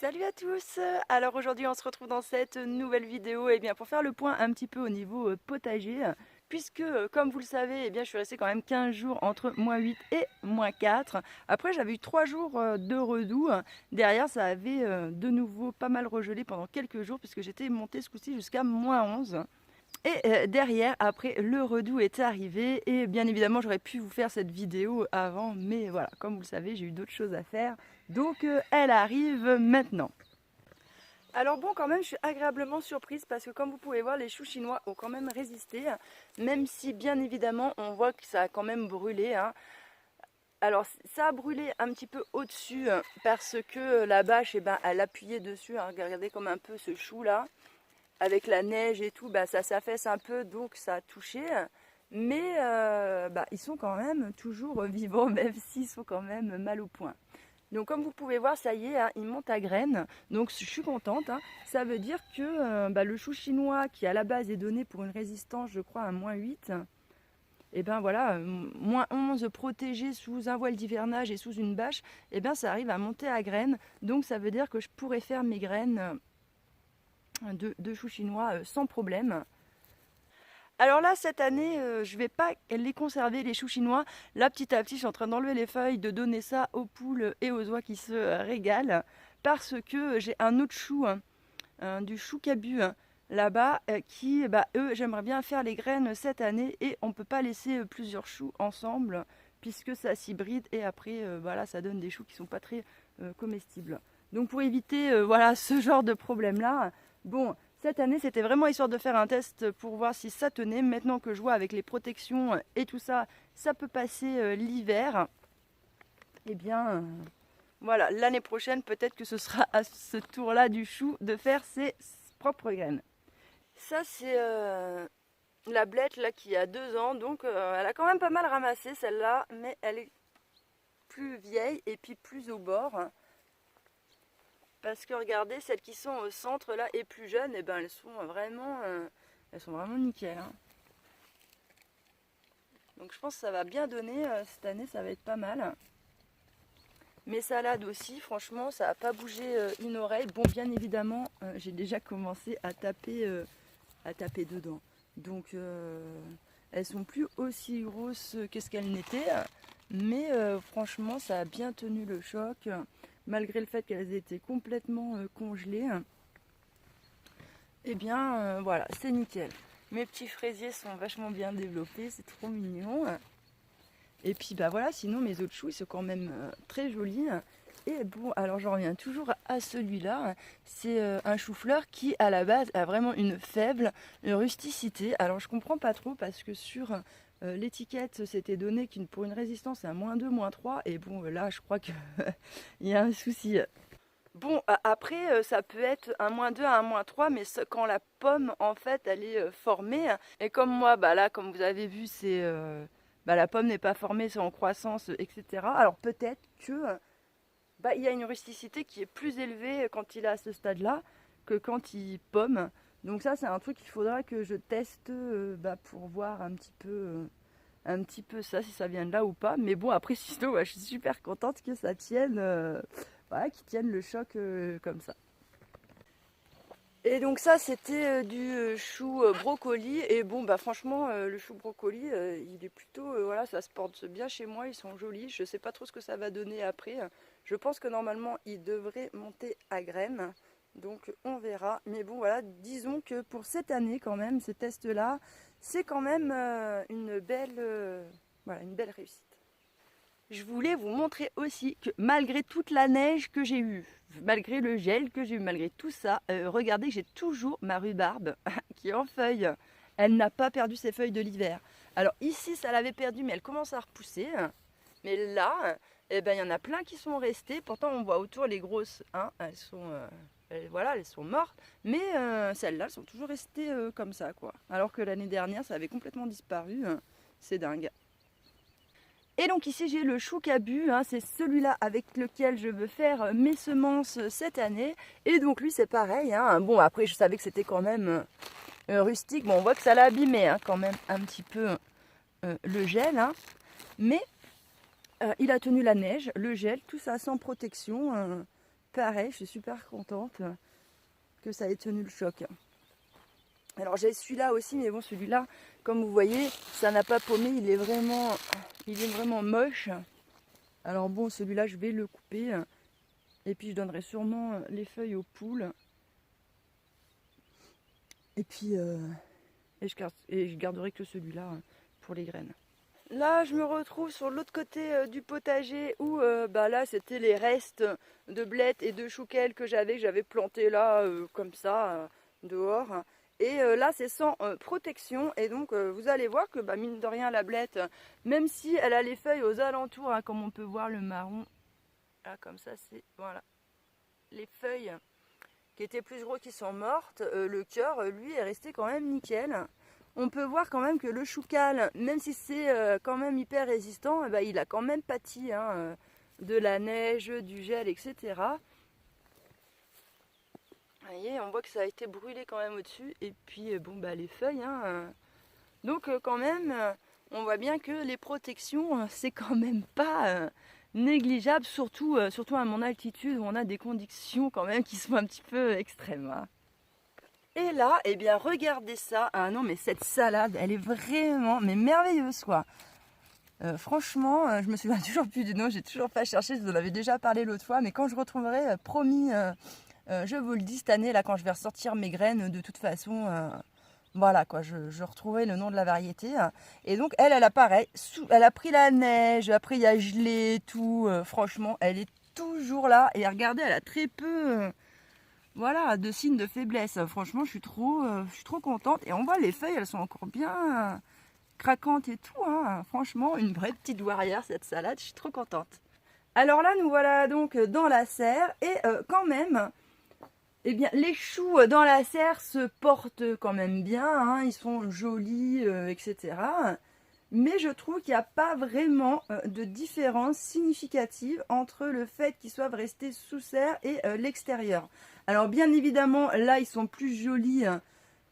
Salut à tous! Alors aujourd'hui on se retrouve dans cette nouvelle vidéo pour faire le point un petit peu au niveau potager puisque comme vous le savez je suis restée quand même 15 jours entre -8 et -4. Après j'avais eu 3 jours de redoux. Derrière ça avait de nouveau pas mal regelé pendant quelques jours puisque j'étais montée ce coup-ci jusqu'à -11. Et derrière, après, le redoux est arrivé et bien évidemment, j'aurais pu vous faire cette vidéo avant, mais voilà, comme vous le savez, j'ai eu d'autres choses à faire, donc elle arrive maintenant. Alors bon, quand même, je suis agréablement surprise parce que comme vous pouvez voir, les choux chinois ont quand même résisté, même si bien évidemment, on voit que ça a quand même brûlé, hein. Alors ça a brûlé un petit peu au-dessus parce que la bâche, elle appuyait dessus, hein. Regardez comme un peu ce chou là. Avec la neige et tout, ça s'affaisse un peu, donc ça a touché. Mais ils sont quand même toujours vivants, même s'ils sont quand même mal au point. Donc comme vous pouvez voir, ça y est, hein, ils montent à graines. Donc je suis contente, hein. Ça veut dire que le chou chinois, qui à la base est donné pour une résistance, je crois, à -8, et ben voilà, -11 protégé sous un voile d'hivernage et sous une bâche, et bien ça arrive à monter à graines. Donc ça veut dire que je pourrais faire mes graines de choux chinois sans problème. Alors là, cette année, je vais pas les conserver, les choux chinois. Là, petit à petit, je suis en train d'enlever les feuilles, de donner ça aux poules et aux oies qui se régalent. Parce que j'ai un autre chou, du chou cabu, là-bas, qui, eux, j'aimerais bien faire les graines cette année. Et on ne peut pas laisser plusieurs choux ensemble, puisque ça s'hybride. Et après, voilà, ça donne des choux qui ne sont pas très comestibles. Donc pour éviter voilà, ce genre de problème-là, bon, cette année, c'était vraiment histoire de faire un test pour voir si ça tenait. Maintenant que je vois avec les protections et tout ça, ça peut passer l'hiver. Eh bien, voilà, l'année prochaine, peut-être que ce sera à ce tour-là du chou de faire ses propres graines. Ça, c'est la blette là, qui a 2 ans. Donc, elle a quand même pas mal ramassé celle-là, mais elle est plus vieille et puis plus au bord. Parce que regardez, celles qui sont au centre là et plus jeunes, elles sont vraiment nickel, hein. Donc je pense que ça va bien donner cette année, ça va être pas mal. Mes salades aussi, franchement, ça n'a pas bougé une oreille. Bon, bien évidemment, j'ai déjà commencé à taper dedans. Donc elles sont plus aussi grosses que ce qu'elles n'étaient, mais franchement, ça a bien tenu le choc. Malgré le fait qu'elles étaient complètement congelées, voilà, c'est nickel. Mes petits fraisiers sont vachement bien développés, c'est trop mignon. Et puis voilà, sinon mes autres choux ils sont quand même très jolis. Et bon, alors j'en reviens toujours à celui-là. C'est un chou-fleur qui à la base a vraiment une faible rusticité. Alors je comprends pas trop parce que sur l'étiquette c'était donné pour une résistance à -2, -3. Et bon là je crois qu'il y a un souci. Bon, après, ça peut être un -2 à un -3, mais quand la pomme, en fait, elle est formée, et comme moi, là, comme vous avez vu, la pomme n'est pas formée, c'est en croissance, etc. Alors peut-être que il y a une rusticité qui est plus élevée quand il est à ce stade-là que quand il pomme. Donc ça, c'est un truc qu'il faudra que je teste pour voir un petit peu ça, si ça vient de là ou pas. Mais bon, après, sinon, je suis super contente que ça tienne. Voilà, qui tiennent le choc comme ça. Et donc ça c'était du chou brocoli. Et bon franchement le chou brocoli il est plutôt voilà, ça se porte bien chez moi, ils sont jolis. Je sais pas trop ce que ça va donner après. Je pense que normalement il devrait monter à graines. Donc on verra. Mais bon voilà, disons que pour cette année quand même, ces tests là, c'est quand même une belle réussite. Je voulais vous montrer aussi que malgré toute la neige que j'ai eue, malgré le gel que j'ai eu, malgré tout ça, regardez que j'ai toujours ma rhubarbe qui est en feuilles. Elle n'a pas perdu ses feuilles de l'hiver. Alors ici, ça l'avait perdu, mais elle commence à repousser. Mais là, il y en a plein qui sont restées. Pourtant, on voit autour les grosses, hein, elles sont mortes. Mais celles-là, elles sont toujours restées comme ça, quoi. Alors que l'année dernière, ça avait complètement disparu. C'est dingue. Et donc ici j'ai le chou cabu, hein, c'est celui-là avec lequel je veux faire mes semences cette année. Et donc lui c'est pareil, hein. Bon après je savais que c'était quand même rustique, bon on voit que ça l'a abîmé hein, quand même un petit peu le gel, hein. Mais il a tenu la neige, le gel, tout ça sans protection. pareil, je suis super contente que ça ait tenu le choc. Alors j'ai celui-là aussi, mais bon, celui-là, comme vous voyez, ça n'a pas paumé, il est vraiment moche. Alors bon, celui-là, je vais le couper. Et puis je donnerai sûrement les feuilles aux poules. Et puis je garderai que celui-là pour les graines. Là, je me retrouve sur l'autre côté du potager où là, c'était les restes de blettes et de chouquelles que j'avais planté là, comme ça, dehors. Et là, c'est sans protection. Et donc, vous allez voir que, mine de rien, la blette, même si elle a les feuilles aux alentours, hein, comme on peut voir le marron, là, comme ça, c'est, voilà, les feuilles qui étaient plus gros qui sont mortes, le cœur, lui, est resté quand même nickel. On peut voir quand même que le choucal, même si c'est quand même hyper résistant, il a quand même pâti hein, de la neige, du gel, etc. Vous voyez, on voit que ça a été brûlé quand même au-dessus. Et puis, les feuilles. Hein, donc, quand même, on voit bien que les protections, c'est quand même pas négligeable, surtout à mon altitude où on a des conditions quand même qui sont un petit peu extrêmes. Hein. Et là, eh bien, regardez ça. Ah non, mais cette salade, elle est vraiment merveilleuse, quoi. Franchement, je me souviens toujours plus du nom, j'ai toujours pas cherché, je vous en avais déjà parlé l'autre fois, mais quand je retrouverai, promis, je vous le dis cette année, là, quand je vais ressortir mes graines, de toute façon, voilà, quoi, je retrouverai le nom de la variété. Et donc, elle a pareil, elle a pris la neige, après il y a gelé, tout, franchement, elle est toujours là, et regardez, elle a très peu... Voilà, de signes de faiblesse. Franchement, je suis trop contente. Et on voit les feuilles, elles sont encore bien craquantes et tout. Hein. Franchement, une vraie petite douairière, cette salade. Je suis trop contente. Alors là, nous voilà donc dans la serre. Et quand même, eh bien, les choux dans la serre se portent quand même bien. Hein. Ils sont jolis, etc. Mais je trouve qu'il n'y a pas vraiment de différence significative entre le fait qu'ils soient restés sous serre et l'extérieur. Alors bien évidemment, là ils sont plus jolis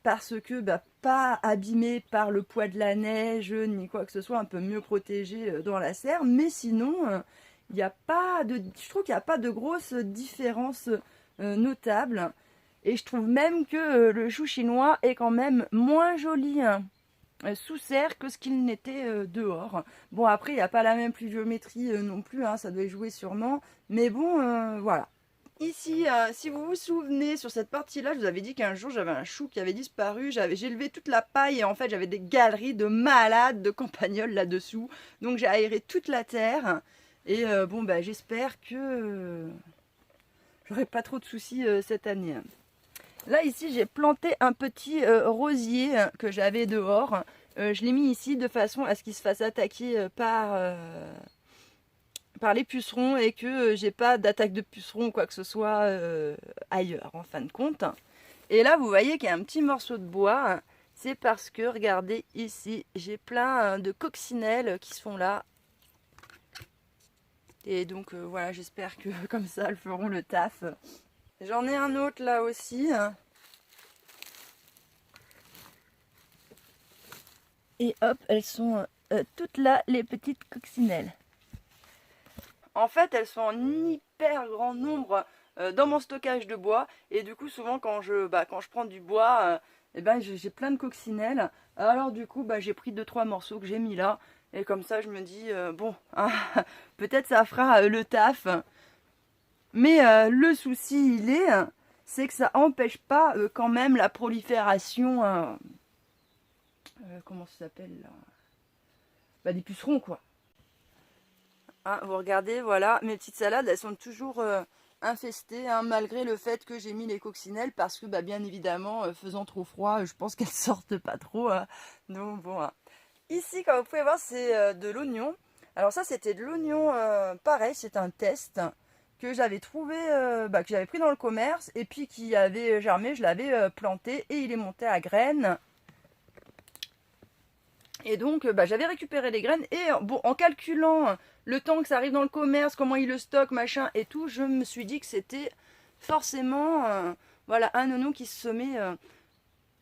parce que pas abîmés par le poids de la neige ni quoi que ce soit, un peu mieux protégés dans la serre. Mais sinon, il n'y a pas de, je trouve qu'il n'y a pas de grosse différence notable. Et je trouve même que le chou chinois est quand même moins joli sous serre que ce qu'il n'était dehors. Bon, après, il n'y a pas la même pluviométrie non plus, hein, ça doit jouer sûrement. Mais bon, voilà. Ici, si vous vous souvenez, sur cette partie-là, je vous avais dit qu'un jour, j'avais un chou qui avait disparu. J'ai levé toute la paille et en fait, j'avais des galeries de malades de campagnols là-dessous. Donc, j'ai aéré toute la terre. Et j'espère que j'aurai pas trop de soucis cette année. Là, ici, j'ai planté un petit rosier que j'avais dehors. Je l'ai mis ici de façon à ce qu'il se fasse attaquer par les pucerons et que j'ai pas d'attaque de pucerons ou quoi que ce soit ailleurs, en fin de compte. Et là, vous voyez qu'il y a un petit morceau de bois. C'est parce que, regardez ici, j'ai plein de coccinelles qui sont là. Et donc, voilà, j'espère que comme ça, elles feront le taf. J'en ai un autre là aussi. Et hop, elles sont toutes là, les petites coccinelles. En fait, elles sont en hyper grand nombre dans mon stockage de bois. Et du coup, souvent, quand je prends du bois, j'ai plein de coccinelles. Alors du coup, j'ai pris 2-3 morceaux que j'ai mis là. Et comme ça, je me dis, bon, hein, peut-être ça fera le taf. Mais le souci, c'est que ça n'empêche pas quand même la prolifération, comment ça s'appelle là, des pucerons quoi. Hein, vous regardez, voilà, mes petites salades, elles sont toujours infestées, hein, malgré le fait que j'ai mis les coccinelles, parce que bien évidemment, faisant trop froid, je pense qu'elles sortent pas trop. Hein. Donc bon, hein. Ici, comme vous pouvez voir, c'est de l'oignon. Alors ça, c'était de l'oignon, pareil, c'est un test que j'avais trouvé, que j'avais pris dans le commerce et puis qui avait germé, je l'avais planté et il est monté à graines. Et donc j'avais récupéré les graines et bon, en calculant le temps que ça arrive dans le commerce, comment il le stocke, machin et tout, je me suis dit que c'était forcément voilà, un oignon qui se semait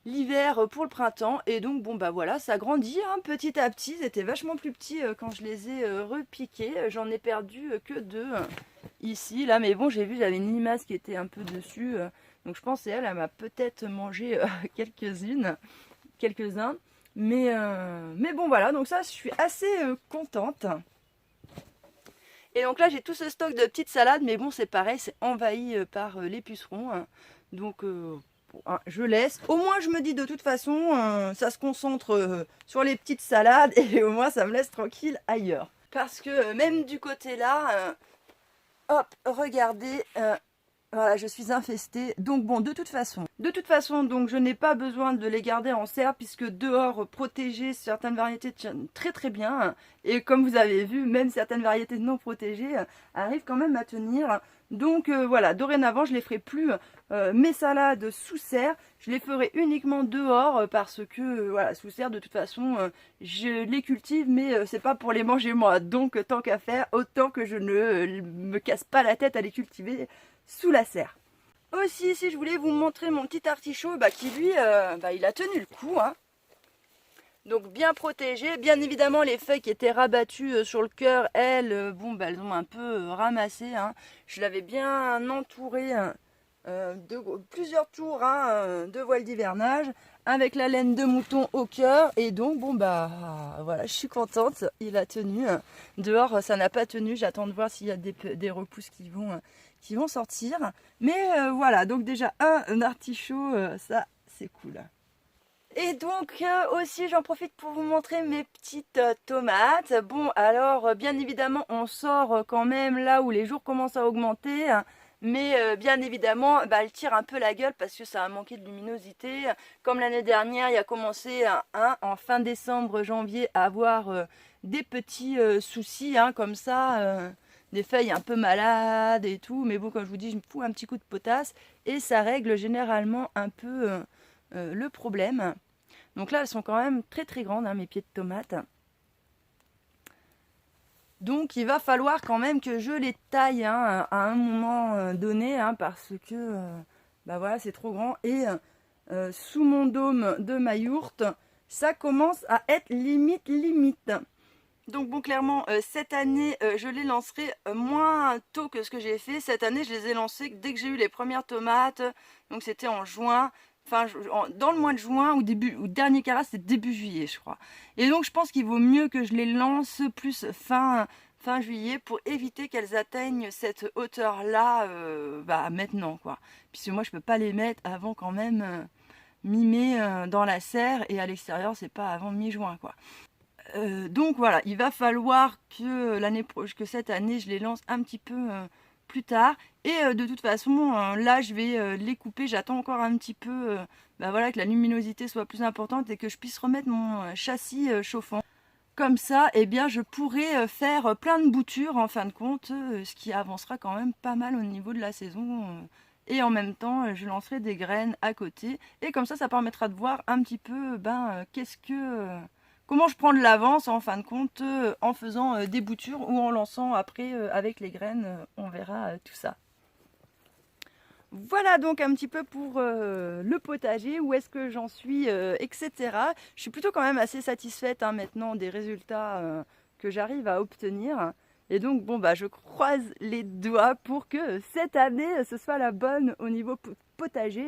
l'hiver pour le printemps. Et donc bon bah voilà, ça grandit hein, petit à petit. Ils étaient vachement plus petits quand je les ai repiqués. J'en ai perdu que 2 ici là, mais bon j'ai vu j'avais une limace qui était un peu dessus. Donc je pense elle m'a peut-être mangé quelques-uns. Mais bon voilà, donc ça je suis assez contente. Et donc là j'ai tout ce stock de petites salades, mais bon c'est pareil, c'est envahi par les pucerons. Hein. Donc bon, hein, je laisse. Au moins je me dis de toute façon, ça se concentre sur les petites salades et au moins ça me laisse tranquille ailleurs. Parce que même du côté là, hop, regardez, voilà, je suis infestée. Donc bon, de toute façon, donc je n'ai pas besoin de les garder en serre puisque dehors protégées, certaines variétés tiennent très très bien. Et comme vous avez vu, même certaines variétés non protégées arrivent quand même à tenir. Donc voilà, dorénavant, je ne les ferai plus mes salades sous serre. Je les ferai uniquement dehors parce que voilà, sous serre, de toute façon, je les cultive, mais c'est pas pour les manger moi. Donc tant qu'à faire, autant que je ne me casse pas la tête à les cultiver sous la serre. Aussi, si je voulais vous montrer mon petit artichaut qui lui, il a tenu le coup. Hein. Donc bien protégé. Bien évidemment, les feuilles qui étaient rabattues sur le cœur, elles ont un peu ramassé. Hein. Je l'avais bien entouré de plusieurs tours de voile d'hivernage avec la laine de mouton au cœur. Et donc, voilà, je suis contente. Il a tenu. Dehors, ça n'a pas tenu. J'attends de voir s'il y a des repousses qui vont sortir. Mais voilà, donc déjà un artichaut, ça c'est cool. Et donc aussi j'en profite pour vous montrer mes petites tomates. Bon alors bien évidemment on sort quand même là où les jours commencent à augmenter. Mais bien évidemment elle tire un peu la gueule parce que ça a manqué de luminosité. Comme l'année dernière il a commencé en fin décembre, janvier à avoir des petits soucis comme ça. Des feuilles un peu malades et tout. Mais bon comme je vous dis je me fous un petit coup de potasse et ça règle généralement un peu le problème. Donc là, elles sont quand même très très grandes, mes pieds de tomates. Donc il va falloir quand même que je les taille à un moment donné, parce que voilà, c'est trop grand. Et sous mon dôme de ma yourte, ça commence à être limite. Donc bon, clairement, cette année, je les lancerai moins tôt que ce que j'ai fait. Cette année, je les ai lancés dès que j'ai eu les premières tomates. Donc c'était en juin. Enfin, dans le mois de juin ou dernier carat, c'était début juillet, je crois. Et donc, je pense qu'il vaut mieux que je les lance plus fin juillet pour éviter qu'elles atteignent cette hauteur-là maintenant, quoi. Puisque moi, je peux pas les mettre avant quand même mi-mai dans la serre et à l'extérieur, c'est pas avant mi-juin, quoi. Donc voilà, il va falloir que cette année, je les lance un petit peu plus tard. Et de toute façon, là, je vais les couper. J'attends encore un petit peu voilà, que la luminosité soit plus importante et que je puisse remettre mon châssis chauffant. Comme ça, eh bien, je pourrai faire plein de boutures en fin de compte, ce qui avancera quand même pas mal au niveau de la saison. Et en même temps, je lancerai des graines à côté. Et comme ça permettra de voir un petit peu comment je prends de l'avance en fin de compte en faisant des boutures ou en lançant après avec les graines, on verra tout ça. Voilà donc un petit peu pour le potager, où est-ce que j'en suis, etc. Je suis plutôt quand même assez satisfaite maintenant des résultats que j'arrive à obtenir. Et donc je croise les doigts pour que cette année ce soit la bonne au niveau potager.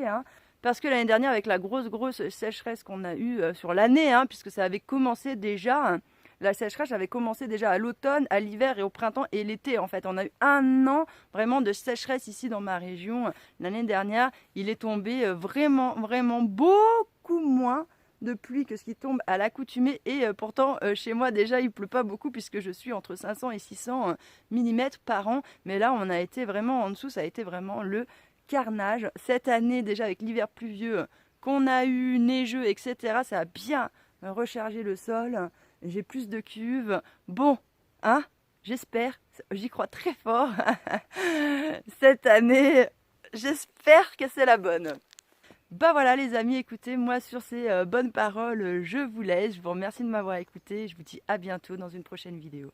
Parce que l'année dernière, avec la grosse sécheresse qu'on a eue sur l'année, puisque ça avait commencé déjà, la sécheresse avait commencé déjà à l'automne, à l'hiver et au printemps et l'été. En fait, on a eu un an vraiment de sécheresse ici dans ma région. L'année dernière, il est tombé vraiment beaucoup moins de pluie que ce qui tombe à l'accoutumée. Et pourtant, chez moi, déjà, il pleut pas beaucoup puisque je suis entre 500 et 600 mm par an. Mais là, on a été vraiment en dessous, ça a été vraiment le carnage. Cette année, déjà avec l'hiver pluvieux qu'on a eu, neigeux, etc., ça a bien rechargé le sol. J'ai plus de cuves. Bon, j'espère, j'y crois très fort. Cette année, j'espère que c'est la bonne. Voilà les amis, écoutez, moi sur ces bonnes paroles, je vous laisse. Je vous remercie de m'avoir écouté. Je vous dis à bientôt dans une prochaine vidéo.